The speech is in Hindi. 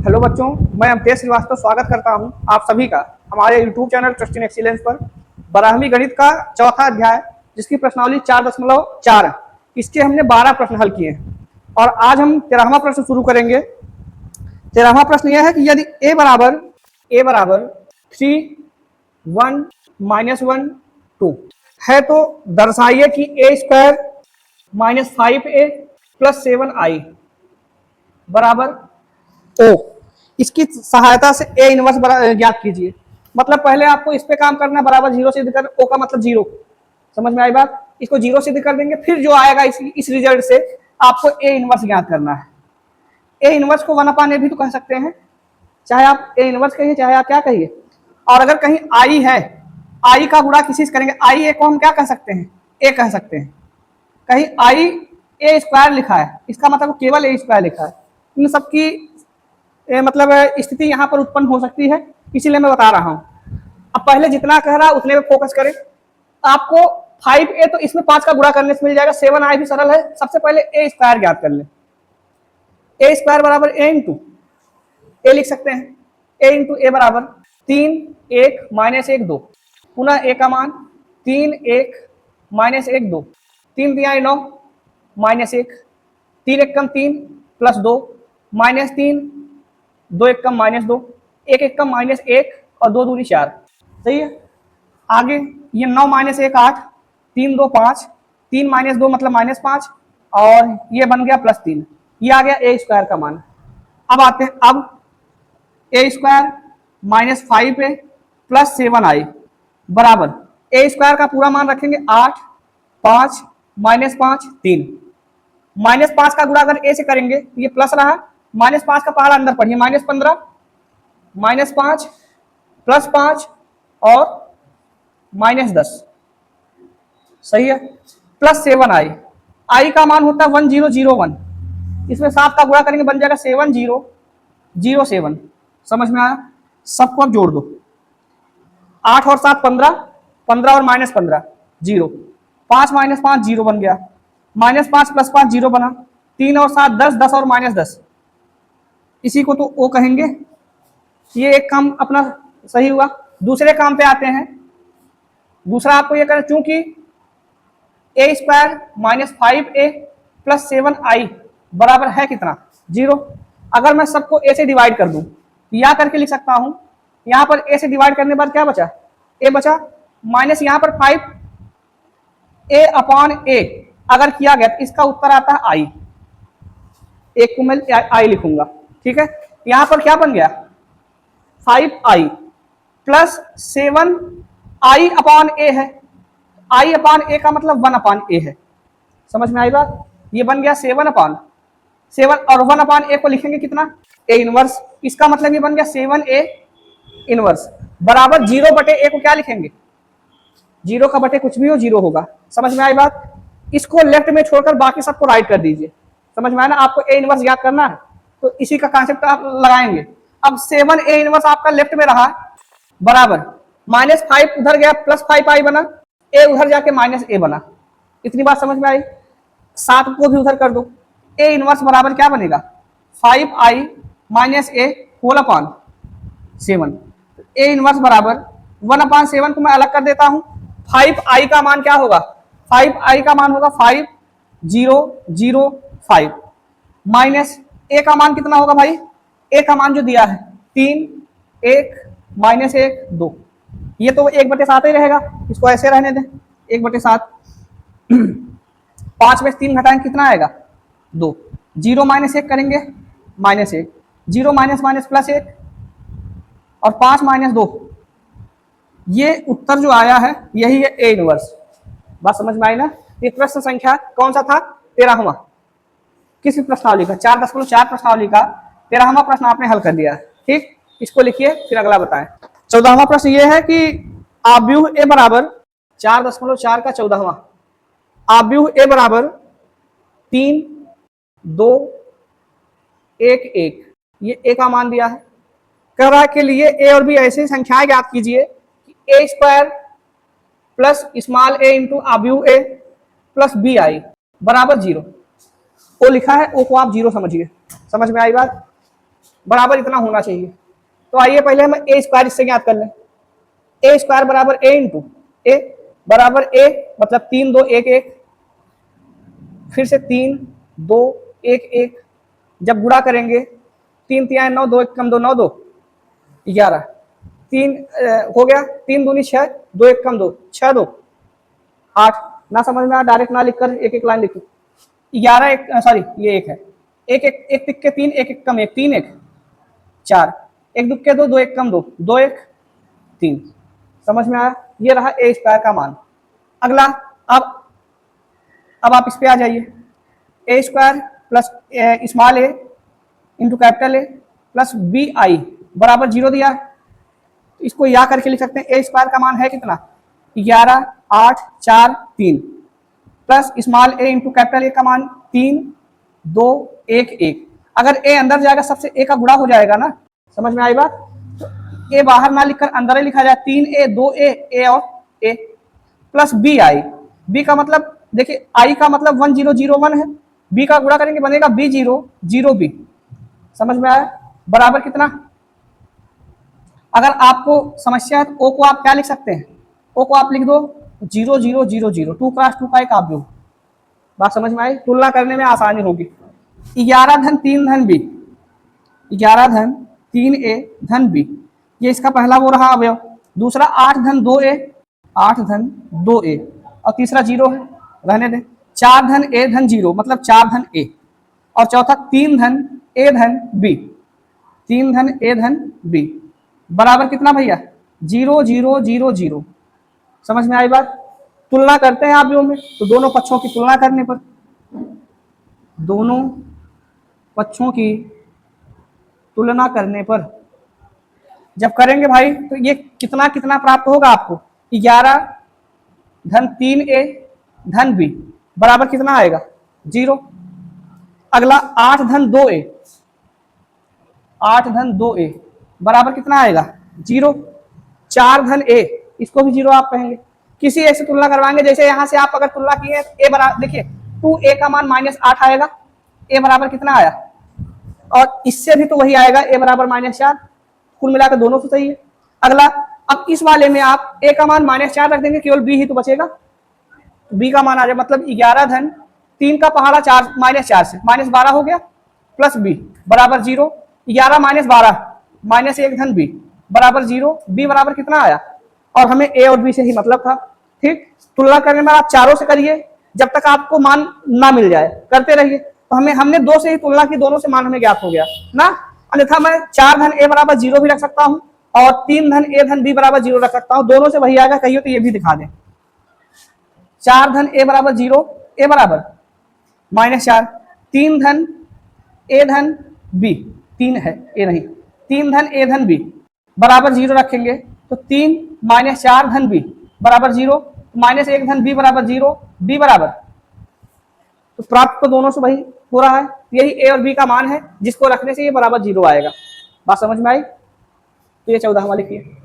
हेलो बच्चों, मैं अमतेश श्रीवास्तव स्वागत करता हूं आप सभी का हमारे YouTube channel trust in excellence पर। 12वीं गणित का चौथा अध्याय जिसकी प्रश्नावली 4.4 है, इसके हमने 12 प्रश्न हल किए हैं और आज हम 13वां प्रश्न शुरू करेंगे। 13वां प्रश्न यह है कि यदि a बराबर 3 1 -1 2 है तो दर्शाइए कि a² -5a + 7i बराबर ओ। इसकी सहायता से ए इनवर्स ज्ञात कीजिए। मतलब पहले आपको इस पे काम करना है, बराबर 0 सिद्ध कर, ओ का मतलब 0। समझ में आई बात? इसको 0 सिद्ध कर देंगे, फिर जो आएगा इस रिजल्ट से आपको ए इनवर्स ज्ञात करना है। ए इनवर्स को 1/a भी तो कह सकते हैं, चाहे आप ए इनवर्स कहिए चाहे आप क्या कहिए। और अगर कहीं आई है, आई का गुणा किसी से करेंगे, आई ए को हम क्या कह सकते हैं? ए कह सकते हैं। कहीं आई a² लिखा है, इसका मतलब केवल a² लिखा है। इन सबकी मतलब स्थिति यहाँ पर उत्पन्न हो सकती है, इसीलिए मैं बता रहा हूँ। अब पहले जितना कह रहा उतने में फोकस करें। आपको 5a तो इसमें 5 का गुणा करने से मिल जाएगा, 7i भी सरल है। सबसे पहले a² ज्ञात कर लें। a² बराबर a इंटू ए लिख सकते हैं। a इंटू ए बराबर 3 1 -1 2, पुनः a का मान 3 1 -1 2, 3 दिया 9 -1, 3 1 कम 3 + 2 -3, 2 1 कम -2, 1 1 कम -1 और 2 दूनी 4। सही है। आगे ये 9 -1 8, 3 2 5, 3 -2 मतलब -5 और ये बन गया +3। ये आ गया a² का मान। अब आते हैं, अब a² -5a + 7i बराबर a² का पूरा मान रखेंगे 8 5 -5 3। -5 का गुणा अगर a से करेंगे तो ये प्लस रहा, -5 का पहाड़ा अंदर पढ़िए, -15 -5 +5 और -10। सही है। +7i, i का मान होता है 1001, इसमें 7 का गुणा करेंगे बन जाएगा 7007। समझ में आया? सबको अब जोड़ दो, 8 और 7 15, 15 और -15 0, 5 -5 0 बन गया, -5 + 5 0 बना, 3 और 7 10, 10 और -10, इसी को तो ओ कहेंगे। ये एक काम अपना सही हुआ। दूसरे काम पे आते हैं। दूसरा आपको ये करना, चूंकि a² -5a + 7i बराबर है कितना? 0। अगर मैं सबको a से डिवाइड कर दूं तो या करके लिख सकता हूं, यहां पर a से डिवाइड करने के बाद क्या बचा? a बचा, माइनस यहां पर 5a/a अगर किया गया तो इसका उत्तर आता है i। एक को मैं i लिखूंगा, ठीक है। यहां पर क्या बन गया? 5i + 7i/a है। i/a का मतलब 1/a है। समझ में आई बात? ये बन गया 7/7 और 1/a को लिखेंगे कितना? a inverse. इसका मतलब ये बन गया 7a इनवर्स बराबर 0/a को क्या लिखेंगे? 0 का बटे कुछ भी हो 0 होगा। समझ में आई बात? इसको लेफ्ट में छोड़कर बाकी सबको राइट कर दीजिए। समझ में आया ना? आपको a इनवर्स याद करना है तो इसी का कॉन्सेप्ट आप लगाएंगे। अब 7a इनवर्स आपका लेफ्ट में रहा बराबर -5 उधर गया +5i बना, a उधर जाके -a बना। इतनी बात समझ में आई? 7 को भी उधर कर दो, a इनवर्स बराबर क्या बनेगा? 5i -a whole upon 7। a inverse बराबर 1/7 को मैं अलग कर देता हूं। 5i का मान क्या होगा? 5i का मान होगा 5005 माइनस a का मान कितना होगा भाई? a का मान जो दिया है 3 1 -1 2, ये तो 1/7 ही रहेगा, इसको ऐसे रहने दें 1/7। 5 में 3 घटाएं कितना आएगा? 2। 0 -1 करेंगे -1, 0 +1 और 5 -2, ये उत्तर जो आया है यही है a इनवर्स। बात समझ में आई ना? ये प्रश्न संख्या कौन सा था? 13वां। किस प्रश्नावली का? 4.4 प्रश्नावली का 13वां प्रश्न आपने हल कर दिया है। ठीक, इसको लिखिए फिर अगला बताएं। 14वां प्रश्न ये है कि आव्यूह a बराबर 4.4 का 14वां, आव्यूह a बराबर 3 2 1 1, ये a का मान दिया है। कह रहा है के लिए a और b ऐसी संख्याएं ज्ञात कीजिए कि a² + स्मॉल a इंटू आव्यूह a + bi बराबर 0। ओ लिखा है, ओ को आप 0 समझिए। समझ में आई बात? बराबर इतना होना चाहिए। तो आइए पहले हम ए स्क्वायर इससे ज्ञात कर लें। ए स्क्वायर बराबर ए इंटू ए बराबर ए मतलब 3 2 1 1, फिर से 3 2 1 1, जब गुणा करेंगे 3 3 9 2 1 कम 2 9 2 11, 3 हो गया, 3 दूनी 6 2 1 कम 2 6 2 8, ना समझ में आया डायरेक्ट ना लिखकर एक एक लाइन लिखो। 11 एक सॉरी ये एक है, एक एक एक टिक के 3 एक एक कम 1 3 1 4, एक दुक्के 2 2 1 कम 2 2 1 3, समझ में आया। ये रहा ए स्क्वायर का मान। अगला अब आप इस पे आ जाइए। A square plus small a into capital A plus b i बराबर 0 दिया है, तो इसको या करके लिख सकते हैं। ए स्क्वायर का मान है कितना 11 8 4 3 plus small a into capital ए का मान 3 2 1 1। अगर ए अंदर जाएगा सबसे ए का गुणा हो जाएगा ना, समझ में आई बात। तो ए बाहर ना लिखकर अंदर ही लिखा जाए 3a 2a ए और ए प्लस बी आई। बी का मतलब देखिए आई का मतलब 1 0 0 1 है, बी का गुणा करेंगे बनेगा बी 0 0 बी, समझ में आया। बराबर कितना, अगर आपको समस्या है तो ओ को आप क्या लिख सकते हैं, ओ को आप लिख दो 0 0 0 0, 2 क्रॉस 2 का एक आप योग। बात समझ में आई, तुलना करने में आसानी होगी। 11 धन 3 धन बी, 11 धन 3a धन बी, ये इसका पहला वो रहा अवयव। दूसरा 8 धन 2a 8 धन 2a, और तीसरा 0 है रहने दें। 4 धन a धन 0 मतलब 4 धन a, और चौथा 3 धन a धन b, 3 धन a धन b बराबर कितना भैया 0 0 0 0, समझ में आई बात। तुलना करते हैं आप लोगों में, तो दोनों पक्षों की तुलना करने पर, दोनों पक्षों की तुलना करने पर जब करेंगे भाई तो ये कितना कितना प्राप्त होगा आपको 11 धन 3a धन b बराबर कितना आएगा 0। अगला 8 धन 2a, 8 धन 2a बराबर कितना आएगा 0। 4 धन a, इसको भी 0 आप कहेंगे। किसी ऐसे तुलना करवाएंगे जैसे यहां से आप अगर तुलना किए a बराबर देखिए 2a का मान -8 आएगा, a बराबर कितना आया, और इससे भी तो वही आएगा a बराबर -4, कुल मिलाकर दोनों से सही है। अगला अब इस वाले में आप a का मान -4 रख देंगे, केवल b ही तो बचेगा, b का मान आ जाए मतलब 11 धन 3 का पहाड़ा 4 -4 से -12 हो गया प्लस b बराबर 0। 11 -12 -1 धन b बराबर 0, b बराबर कितना आया, और हमें a और b से ही मतलब था। ठीक, तुलना करने में आप चारों से करिए जब तक आपको मान ना मिल जाए, करते रहिए। तो हमने 2 से ही तुलना की, दोनों से मान हमें ज्ञात हो गया ना। अन्यथा मैं 4 धन a बराबर 0 भी रख सकता हूं और 3 धन a धन b बराबर 0 रख सकता हूं, दोनों से वही आएगा। कहिए तो ये भी दिखा दें 4 धन a बराबर 0, a बराबर -4, 3 धन a धन b, 3 है a नहीं, 3 धन a धन b बराबर 0 रखेंगे तो 3 -4 धन b बराबर 0, -1 धन b बराबर 0, b बराबर, तो प्राप्त तो दोनों से वही हो रहा है। यही a और b का मान है जिसको रखने से ये बराबर 0 आएगा। बात समझ में आई। तो ये 14वां लिखिए।